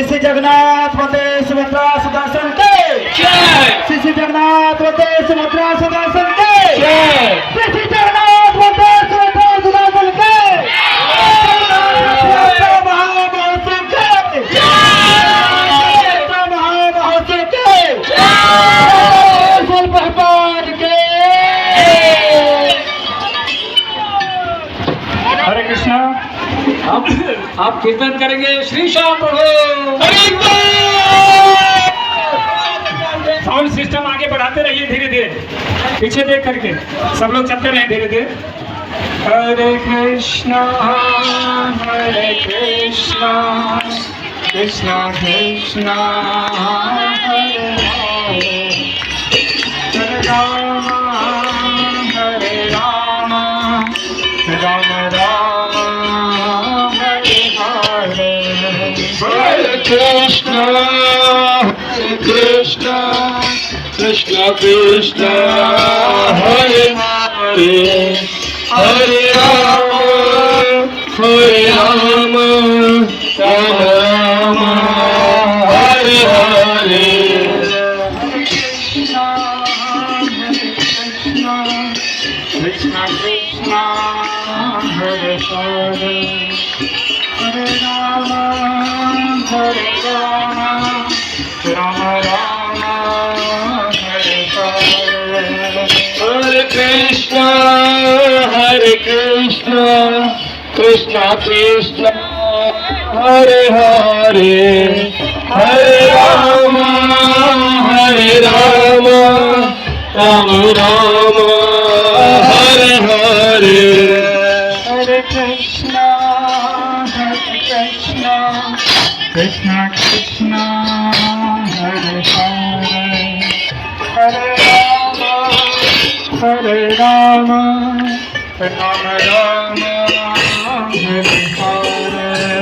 श्री श्री जगन्नाथ वंदे सुभद्रा सुदर्शन के श्री श्री जगन्नाथ वंदे सुभद्रा सुदर्शन के श्री श्री जगन्नाथ वंदे सुभद्रा सुदर्शन के महामहोत्सव के महामहोत्सव के भगवान के। हरे कृष्णा। आप कीर्तन करेंगे श्री श्याम प्रभु। साउंड सिस्टम आगे बढ़ाते रहिए धीरे धीरे, पीछे देख करके सब लोग चलते रहे धीरे धीरे। हरे कृष्णा कृष्णा कृष्णा हरे हरे, हरे Ram Ram Ram Hare Hare. Hare Krishna, Hare Krishna, Krishna Krishna, Hare Hare, Hare Rama, Hare Rama, Rama Rama, Hare Hare. Krishna Krishna Hare Hare, Hare Rama Rama Rama Hare Hare. Hare Krishna, Hare Krishna, Krishna Krishna, Hare Hare, Hare Rama, Rama Rama, Hare Hare. Hare Krishna, Krishna Krishna, Hare Hare, Hare Rama, Rama Rama, Hare Hare.